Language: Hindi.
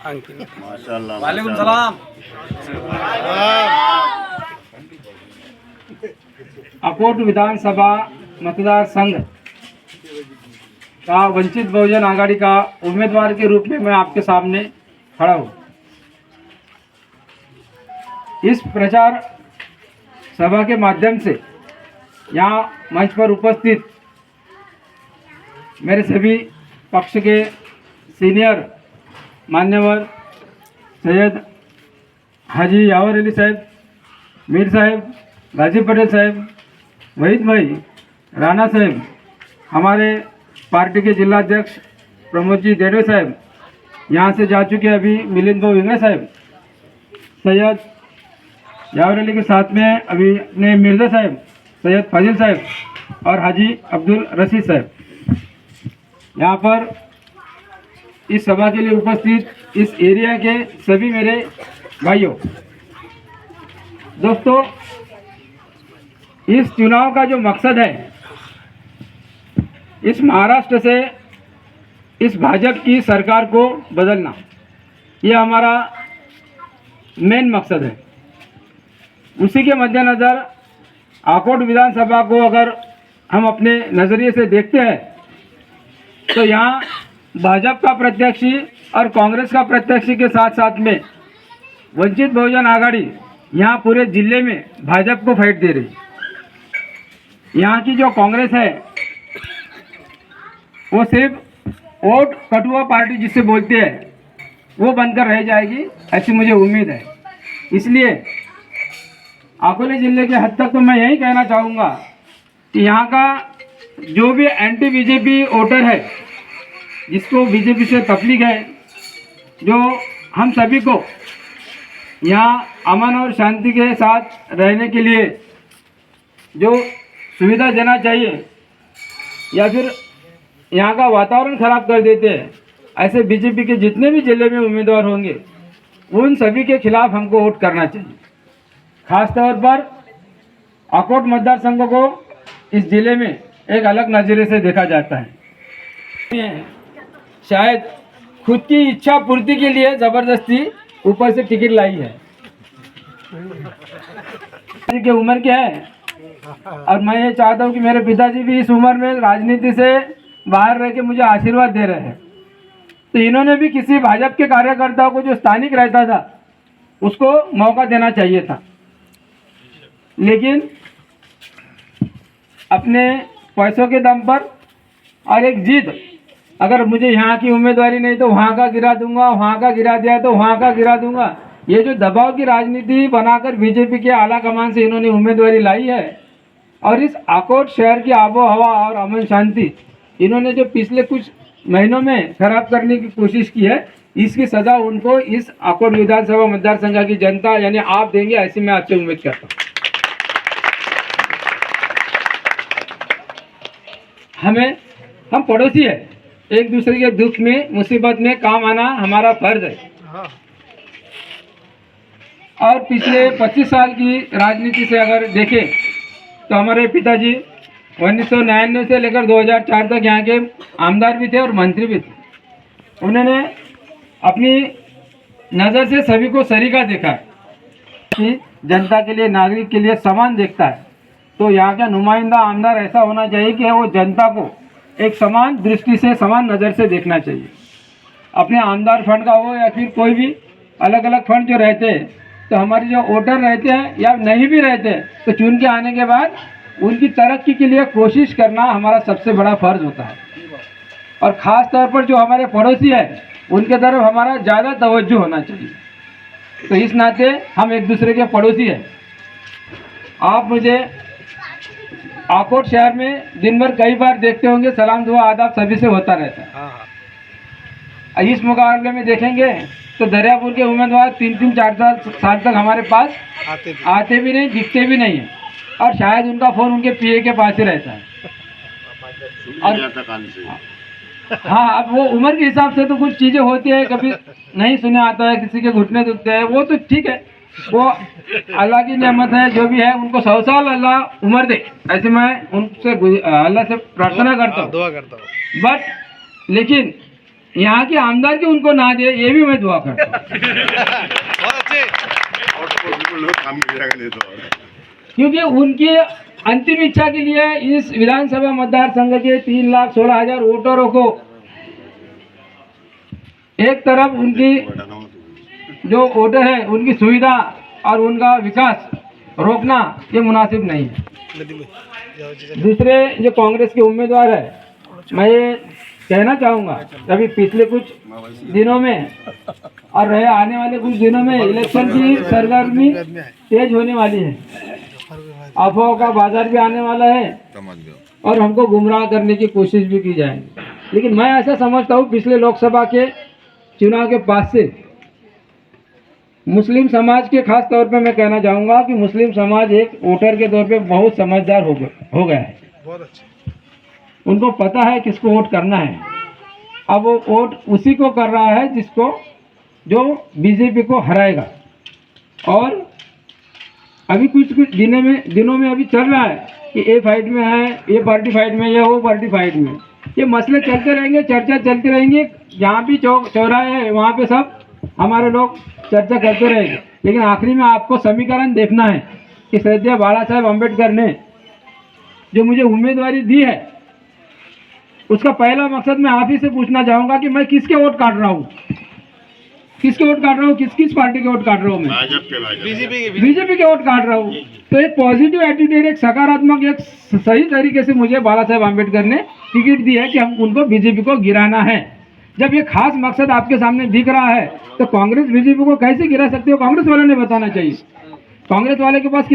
माशाल्लाह वालेकुम सलाम। अकोट विधानसभा मतदार संघ का वंचित बहुजन आघाड़ी का उम्मीदवार के रूप में मैं आपके सामने खड़ा हूँ। इस प्रचार सभा के माध्यम से यहाँ मंच पर उपस्थित मेरे सभी पक्ष के सीनियर मान्यवर सैयद हाजी यावर अली साहब, मीर साहब, गाजी पटेल साहब, वहीद भाई, राणा साहब, हमारे पार्टी के जिला अध्यक्ष प्रमोद जी देड़वे साहब यहाँ से जा चुके अभी मिलिंद भाई विंगे साहब, सैयद यावर अली के साथ में अभी अपने मिर्जा साहब, सैयद फाजिल साहब और हाजी अब्दुल रशीद साहब। यहाँ पर इस सभा के लिए उपस्थित इस एरिया के सभी मेरे भाइयों, दोस्तों, इस चुनाव का जो मकसद है, इस महाराष्ट्र से इस भाजपा की सरकार को बदलना, ये हमारा मेन मकसद है। उसी के मद्देनज़र अकोट विधानसभा को अगर हम अपने नज़रिए से देखते हैं तो यहाँ भाजपा का प्रत्याशी और कांग्रेस का प्रत्याशी के साथ साथ में वंचित बहुजन आघाड़ी यहाँ पूरे जिले में भाजपा को फाइट दे रही। यहाँ की जो कांग्रेस है वो सिर्फ वोट कटुआ पार्टी जिसे बोलते हैं वो बनकर रह जाएगी, ऐसी मुझे उम्मीद है। इसलिए अकोले जिले के हद तक तो मैं यही कहना चाहूँगा कि यहाँ का जो भी एंटी बीजेपी वोटर है, जिसको बीजेपी से तकलीफ है, जो हम सभी को यहाँ अमन और शांति के साथ रहने के लिए जो सुविधा देना चाहिए या फिर यहाँ का वातावरण ख़राब कर देते हैं, ऐसे बीजेपी के जितने भी जिले में उम्मीदवार होंगे उन सभी के खिलाफ हमको वोट करना चाहिए। खास तौर पर अकोट मतदार संघ को इस जिले में एक अलग नज़रिए से देखा जाता है। शायद खुद की इच्छा पूर्ति के लिए ज़बरदस्ती ऊपर से टिकट लाई है। की उम्र क्या है और मैं ये चाहता हूँ कि मेरे पिताजी भी इस उम्र में राजनीति से बाहर रह के मुझे आशीर्वाद दे रहे हैं, तो इन्होंने भी किसी भाजपा के कार्यकर्ताओं को जो स्थानिक रहता था उसको मौका देना चाहिए था। लेकिन अपने पैसों के दम पर और एक जिद, अगर मुझे यहाँ की उम्मीदवारी नहीं तो वहाँ का गिरा दूंगा, वहाँ का गिरा दिया तो वहाँ का गिरा दूंगा, ये जो दबाव की राजनीति बनाकर बीजेपी के आला कमान से इन्होंने उम्मीदवारी लाई है और इस अकोट शहर की आबो हवा और अमन शांति इन्होंने जो पिछले कुछ महीनों में खराब करने की कोशिश की है, इसकी सज़ा उनको इस अकोट विधानसभा मतदार संघ की जनता यानी आप देंगे, ऐसी मैं आपसे उम्मीद करता हूँ। हम पड़ोसी है, एक दूसरे के दुख में मुसीबत में काम आना हमारा फर्ज है। और पिछले 25 साल की राजनीति से अगर देखें तो हमारे पिताजी 1999 से लेकर 2004 तक यहाँ के आमदार भी थे और मंत्री भी थे। उन्होंने अपनी नज़र से सभी को सरीका देखा है कि जनता के लिए, नागरिक के लिए समान देखता है। तो यहाँ का नुमाइंदा आमदार ऐसा होना चाहिए कि वो जनता को एक समान दृष्टि से, समान नज़र से देखना चाहिए। अपने आमदार फंड का हो या फिर कोई भी अलग अलग फंड जो रहते हैं, तो हमारे जो वोटर रहते हैं या नहीं भी रहते हैं, तो चुन के आने के बाद उनकी तरक्की के लिए कोशिश करना हमारा सबसे बड़ा फर्ज होता है। और ख़ास तौर पर जो हमारे पड़ोसी है उनके तरफ हमारा ज़्यादा तवज्जो होना चाहिए। तो इस नाते हम एक दूसरे के पड़ोसी हैं। आप मुझे अकोट शहर में दिन भर कई बार देखते होंगे, सलाम दुआ आदाब सभी से होता रहता है। इस मुकाबले में देखेंगे तो दरियापुर के उम्मीदवार 3-3, 4 साल तक हमारे पास आते भी नहीं, दिखते भी नहीं हैं और शायद उनका फ़ोन उनके पीए के पास ही रहता है। और हाँ, अब वो उम्र के हिसाब से तो कुछ चीज़ें होती है, कभी नहीं सुने आता है, किसी के घुटने दुखते हैं, वो तो ठीक है, वो अल्लाह की नेमत है। जो भी है उनको 100 साल अल्लाह उम्र दे, ऐसे मैं उनसे अल्लाह से प्रार्थना करता हूँ, दुआ करता हूँ। बट लेकिन यहाँ की आमदार की उनको ना दे, ये भी मैं दुआ करता हूँ। क्योंकि उनकी अंतिम इच्छा के लिए इस विधानसभा मतदार संघ के 3,16,000 वोटरों को एक तरफ उनकी जो वोटर है उनकी सुविधा और उनका विकास रोकना ये मुनासिब नहीं है। दूसरे जो कांग्रेस के उम्मीदवार है, मैं ये कहना चाहूँगा अभी पिछले कुछ दिनों में और रहे आने वाले कुछ दिनों में इलेक्शन की सरगर्मी तेज होने वाली है, अफवाहों का बाजार भी आने वाला है और हमको गुमराह करने की कोशिश भी की जाएगी। लेकिन मैं ऐसा समझता हूँ पिछले लोकसभा के चुनाव के बाद से मुस्लिम समाज के खास तौर पे मैं कहना चाहूँगा कि मुस्लिम समाज एक वोटर के तौर पे बहुत समझदार हो गया है। बहुत अच्छा। उनको पता है किसको वोट करना है। अब वो वोट उसी को कर रहा है जिसको जो बीजेपी को हराएगा। और अभी कुछ दिनों में अभी चल रहा है कि ये फाइट में है, ये पार्टी फाइट में, या वो पार्टी फाइट में। ये मसले चलते रहेंगे, चर्चा चलती रहेंगी। जहाँ भी चौराहे है वहाँ पे सब हमारे लोग चर्चा करते रहेंगे। लेकिन आखिरी में आपको समीकरण देखना है कि श्रद्धेय बाला साहेब अम्बेडकर ने जो मुझे उम्मीदवारी दी है उसका पहला मकसद मैं आप ही से पूछना चाहूँगा कि मैं किसके वोट काट रहा हूँ, किसके वोट काट रहा हूँ, किस पार्टी के वोट काट रहा हूँ? मैं बीजेपी के वोट काट रहा हूँ। तो एक पॉजिटिव एटीट्यूड, एक सकारात्मक, एक सही तरीके से मुझे बाला साहेब अम्बेडकर ने टिकट दी है कि हम उनको बीजेपी को गिराना है। जब ये खास मकसद आपके सामने दिख रहा है तो कांग्रेस बीजेपी को कैसे गिरा सकती हो, कांग्रेस वाले ने बताना चाहिए। कांग्रेस वाले के पास